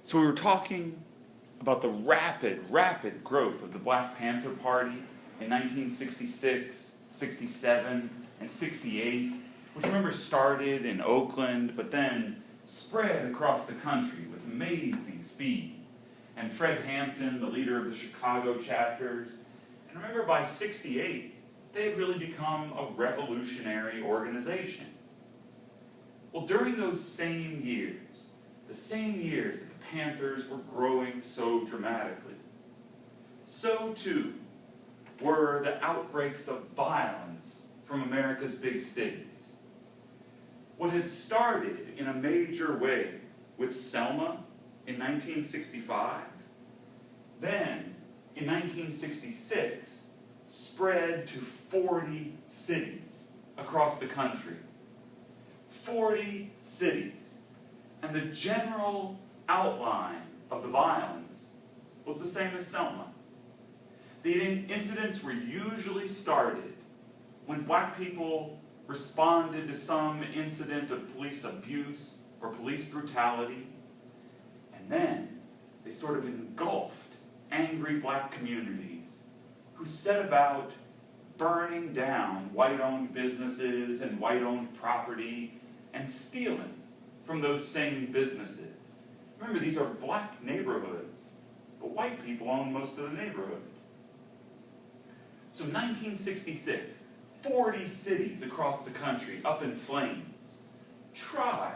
So we were talking about the rapid growth of the Black Panther Party in 1966, 67, and 68, which remember started in Oakland, but then spread across the country with amazing speed. And Fred Hampton, the leader of the Chicago chapters, and remember by 68, they had really become a revolutionary organization. Well, during those same years, the same years that the Panthers were growing so dramatically, so too were the outbreaks of violence from America's big cities. What had started in a major way with Selma in 1965, then in 1966 spread to 40 cities across the country. 40 cities. And the general outline of the violence was the same as Selma. The incidents were usually started when black people responded to some incident of police abuse or police brutality, and then they sort of engulfed angry black communities who set about burning down white-owned businesses and white-owned property and stealing from those same businesses. Remember, these are black neighborhoods, but white people own most of the neighborhood. So 1966, 40 cities across the country up in flames. Try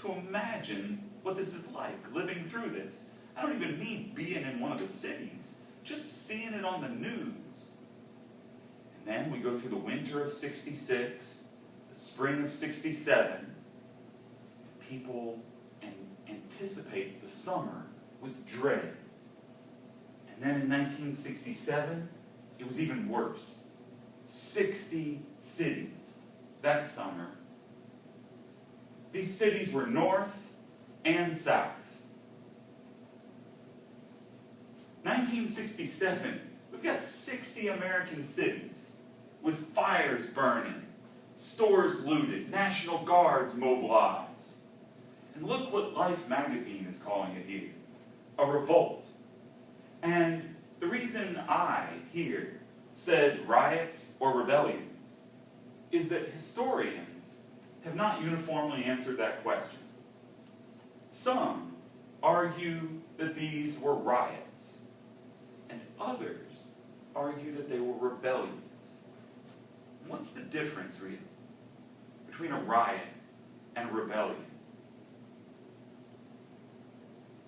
to imagine what this is like, living through this. I don't even mean being in one of the cities, just seeing it on the news. And then we go through the winter of 66, the spring of 67. People anticipate the summer with dread. And then in 1967, it was even worse. 60 cities that summer. These cities were north and south. 1967, we've got 60 American cities with fires burning, stores looted, National Guards mobilized. And look what Life magazine is calling it here, a revolt. And the reason I here said riots or rebellions is that historians have not uniformly answered that question. Some argue that these were riots, and others argue that they were rebellions. What's the difference, really, between a riot and a rebellion?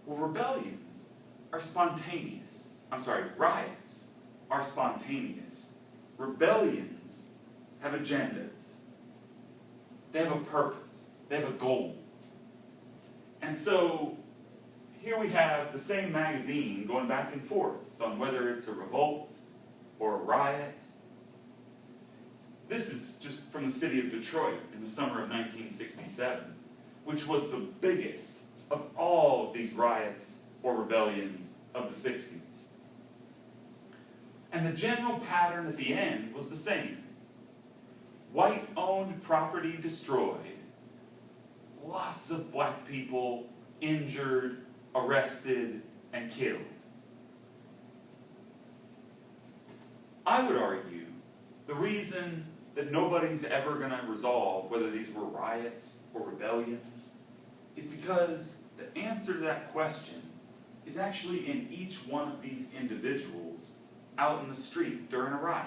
Well, rebellions are spontaneous. Riots are spontaneous. Rebellions have agendas. They have a purpose. They have a goal. And so here we have the same magazine going back and forth on whether it's a revolt or a riot. This is just from the city of Detroit in the summer of 1967, which was the biggest of all of these riots or rebellions of the 60s. And the general pattern at the end was the same. White-owned property destroyed, lots of black people injured, arrested, and killed. I would argue the reason that nobody's ever going to resolve whether these were riots or rebellions is because the answer to that question is actually in each one of these individuals out in the street during a riot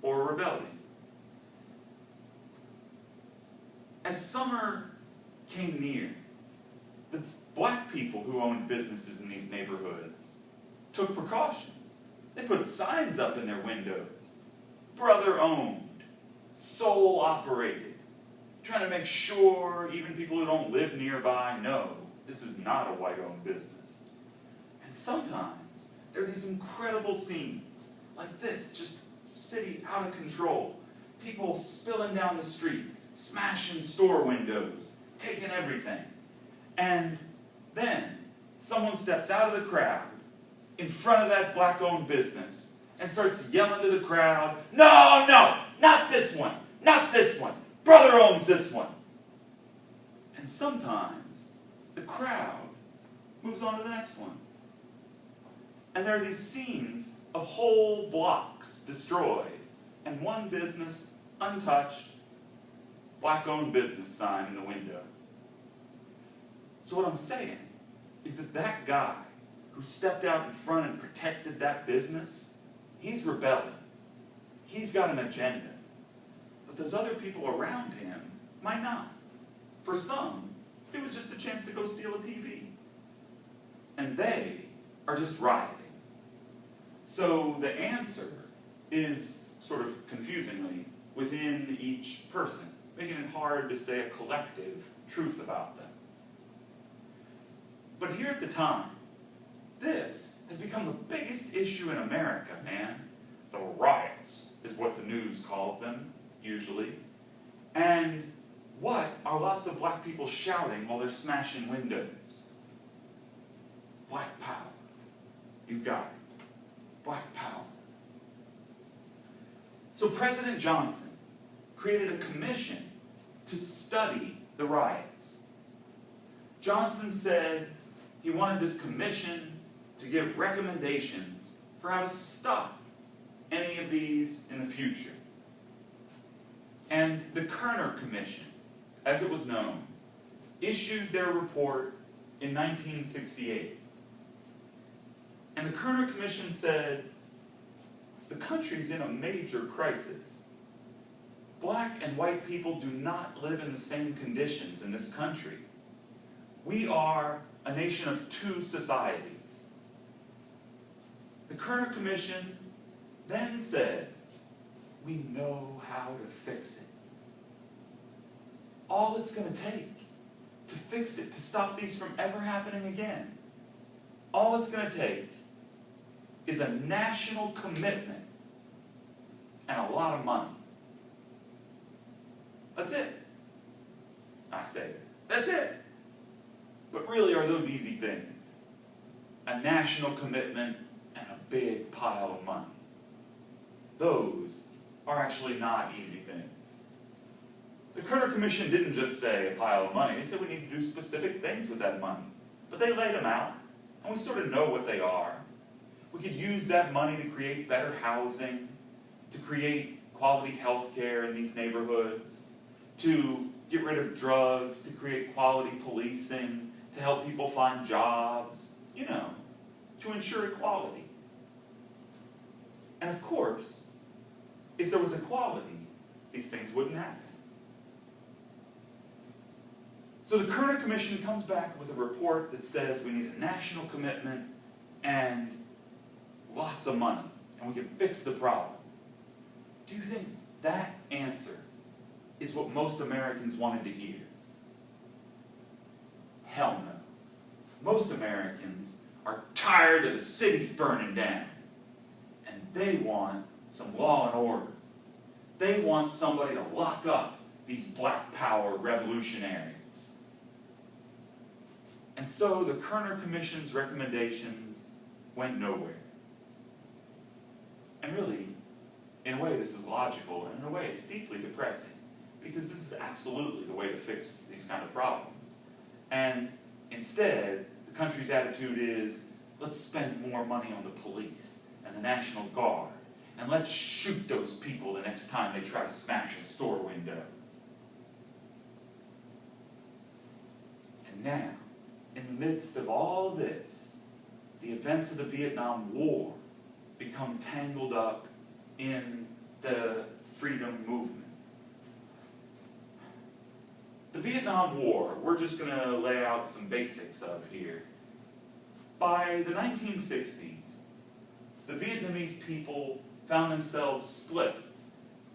or a rebellion. As summer came near, the black people who owned businesses in these neighborhoods took precautions. They put signs up in their windows, brother-owned, sole-operated, trying to make sure even people who don't live nearby know this is not a white-owned business. And sometimes there are these incredible scenes like this, just city out of control. People spilling down the street, smashing store windows, taking everything. And then someone steps out of the crowd in front of that black-owned business and starts yelling to the crowd, "No, no, not this one, not this one. Brother owns this one." And sometimes the crowd moves moves on to the next one. And there are these scenes of whole blocks destroyed, and one business untouched, black-owned business sign in the window. So what I'm saying is that that guy who stepped out in front and protected that business, he's rebelling. He's got an agenda. But those other people around him might not. For some, it was just a chance to go steal a TV. And they are just rioting. So the answer is, sort of confusingly, within each person, making it hard to say a collective truth about them. But here at the time, this has become the biggest issue in America, man. The riots is what the news calls them, usually. And what are lots of black people shouting while they're smashing windows? Black power. You got it. Black power. So President Johnson created a commission to study the riots. Johnson said he wanted this commission to give recommendations for how to stop any of these in the future. And the Kerner Commission, as it was known, issued their report in 1968. And the Kerner Commission said, the country's in a major crisis. Black and white people do not live in the same conditions in this country. We are a nation of two societies. The Kerner Commission then said, we know how to fix it. All it's going to take to fix it, to stop these from ever happening again, all it's going to take is a national commitment and a lot of money. That's it. I say, that's it. But really, are those easy things? A national commitment and a big pile of money. Those are actually not easy things. The Kerner Commission didn't just say a pile of money. They said we need to do specific things with that money. But they laid them out, and we sort of know what they are. We could use that money to create better housing, to create quality health care in these neighborhoods, to get rid of drugs, to create quality policing, to help people find jobs, to ensure equality. And of course, if there was equality, these things wouldn't happen. So the Kerner Commission comes back with a report that says we need a national commitment and lots of money, and we can fix the problem. Do you think that answer is what most Americans wanted to hear? Hell no. Most Americans are tired of the cities burning down, and they want some law and order. They want somebody to lock up these black power revolutionaries. And so the Kerner Commission's recommendations went nowhere. And really, in a way, this is logical, and in a way, it's deeply depressing, because this is absolutely the way to fix these kind of problems. And instead, the country's attitude is, let's spend more money on the police and the National Guard, and let's shoot those people the next time they try to smash a store window. And now, in the midst of all this, the events of the Vietnam War become tangled up in the freedom movement. The Vietnam War, we're just going to lay out some basics of here. By the 1960s, the Vietnamese people found themselves split.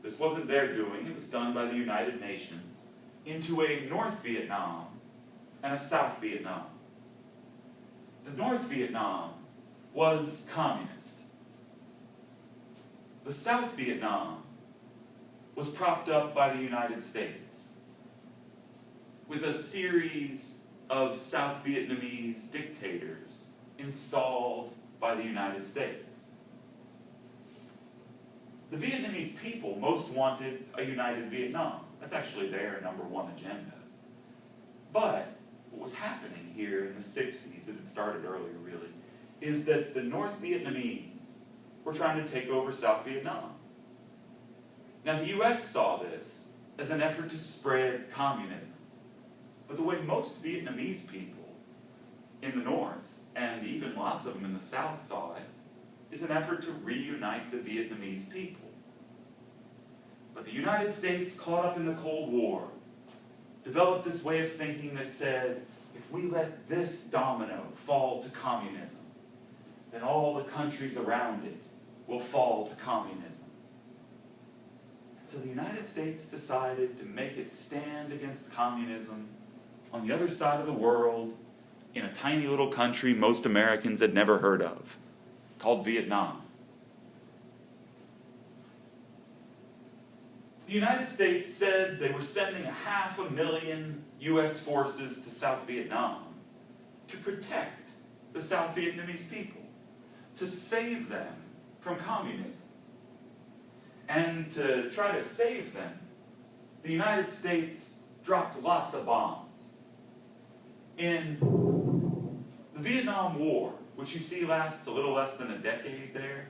This wasn't their doing, it was done by the United Nations, into a North Vietnam and a South Vietnam. The North Vietnam was communist. The South Vietnam was propped up by the United States, with a series of South Vietnamese dictators installed by the United States. The Vietnamese people most wanted a united Vietnam. That's actually their #1 agenda. But what was happening here in the 60s, it had started earlier really, is that the North Vietnamese were trying to take over South Vietnam. Now the US saw this as an effort to spread communism. But the way most Vietnamese people in the North, and even lots of them in the South saw it, is an effort to reunite the Vietnamese people. But the United States, caught up in the Cold War, developed this way of thinking that said, if we let this domino fall to communism, then all the countries around it will fall to communism. And so the United States decided to make its stand against communism on the other side of the world, in a tiny little country most Americans had never heard of, called Vietnam. The United States said they were sending 500,000 US forces to South Vietnam to protect the South Vietnamese people, to save them from communism. And to try to save them, the United States dropped lots of bombs. In the Vietnam War, which you see lasts a little less than a decade there,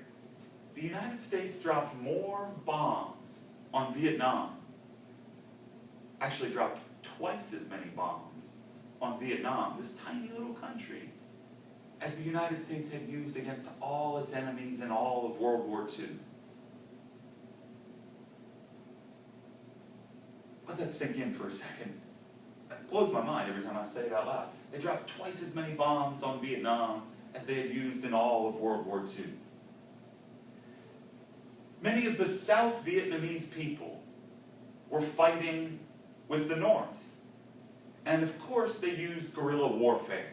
the United States dropped more bombs on Vietnam, actually dropped twice as many bombs on Vietnam, this tiny little country, as the United States had used against all its enemies in all of World War II. Let that sink in for a second. It blows my mind every time I say it out loud. They dropped twice as many bombs on Vietnam as they had used in all of World War II. Many of the South Vietnamese people were fighting with the North. And of course they used guerrilla warfare.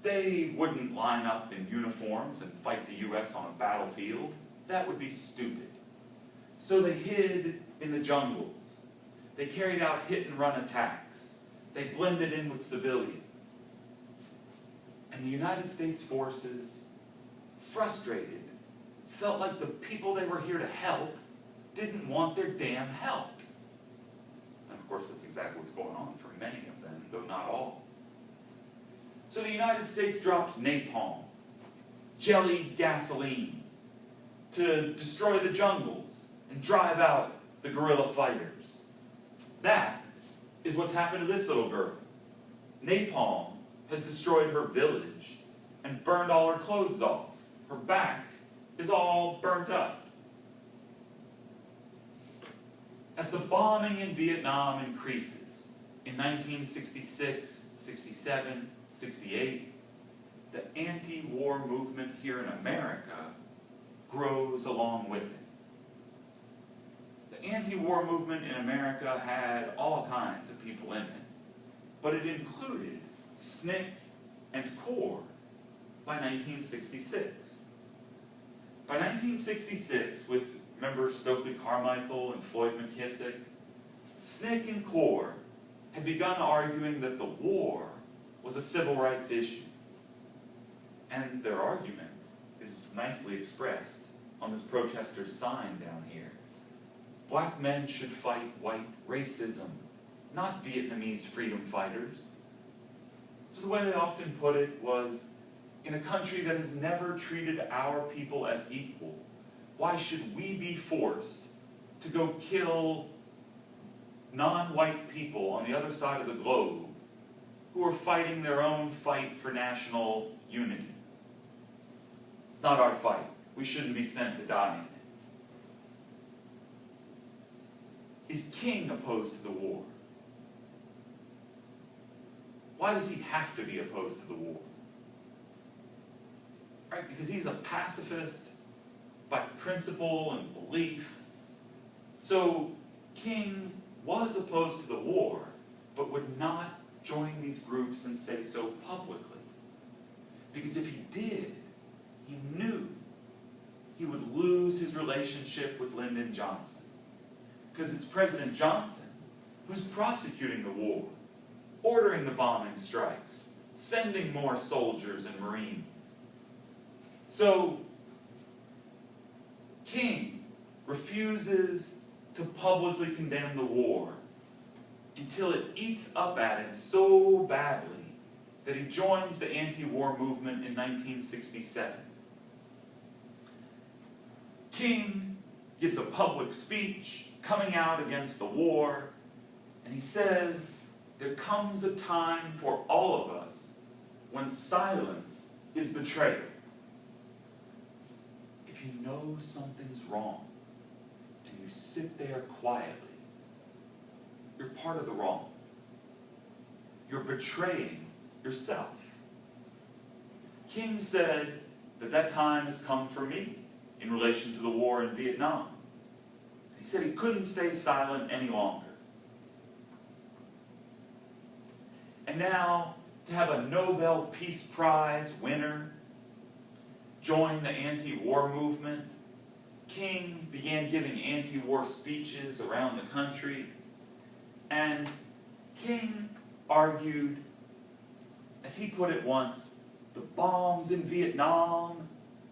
They wouldn't line up in uniforms and fight the US on a battlefield. That would be stupid. So they hid in the jungles. They carried out hit-and-run attacks. They blended in with civilians. And the United States forces, frustrated, felt like the people they were here to help didn't want their damn help. And of course, that's exactly what's going on for many of them, though not all. So the United States dropped napalm, jellied gasoline, to destroy the jungles and drive out the guerrilla fighters. That is what's happened to this little girl. Napalm has destroyed her village and burned all her clothes off. Her back is all burnt up. As the bombing in Vietnam increases in 1966, 67, 68, the anti-war movement here in America grows along with it. The anti-war movement in America had all kinds of people in it, but it included SNCC and CORE by 1966. By 1966, with members Stokely Carmichael and Floyd McKissick, SNCC and CORE had begun arguing that the war was a civil rights issue. And their argument is nicely expressed on this protester's sign down here. Black men should fight white racism, not Vietnamese freedom fighters. So the way they often put it was, in a country that has never treated our people as equal, why should we be forced to go kill non-white people on the other side of the globe who are fighting their own fight for national unity? It's not our fight. We shouldn't be sent to die in it. Is King opposed to the war? Why does he have to be opposed to the war? Right? Because he's a pacifist by principle and belief. So King was opposed to the war, but would not join these groups and say so publicly. Because if he did, he knew he would lose his relationship with Lyndon Johnson. Because it's President Johnson who's prosecuting the war, ordering the bombing strikes, sending more soldiers and Marines. So King refuses to publicly condemn the war until it eats up at him so badly that he joins the anti-war movement in 1967. King gives a public speech coming out against the war, and he says, there comes a time for all of us when silence is betrayal. If you know something's wrong and you sit there quietly, you're part of the wrong. You're betraying yourself. King said that time has come for me in relation to the war in Vietnam. He said he couldn't stay silent any longer. And now, to have a Nobel Peace Prize winner join the anti-war movement, King began giving anti-war speeches around the country, and King argued, as he put it once, the bombs in Vietnam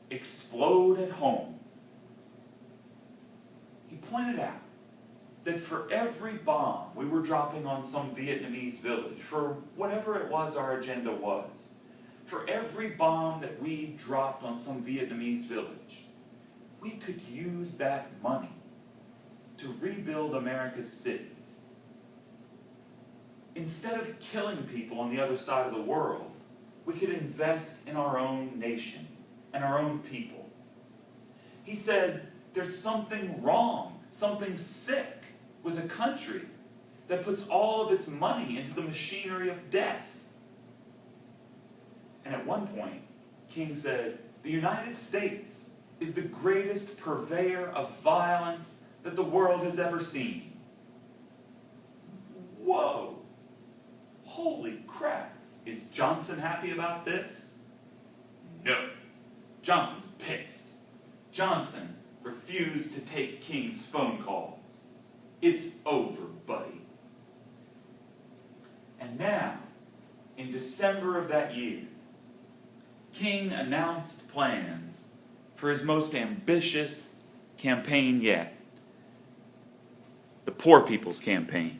explode at home. He pointed out that for every bomb we were dropping on some Vietnamese village, for whatever it was our agenda was, for every bomb that we dropped on some Vietnamese village, we could use that money to rebuild America's cities. Instead of killing people on the other side of the world, we could invest in our own nation and our own people. He said, there's something wrong, something sick with a country that puts all of its money into the machinery of death. And at one point, King said, the United States is the greatest purveyor of violence that the world has ever seen. Whoa! Holy crap! Is Johnson happy about this? No. Johnson's pissed. Johnson refused to take King's phone calls. It's over, buddy. And now, in December of that year, King announced plans for his most ambitious campaign yet, the Poor People's Campaign.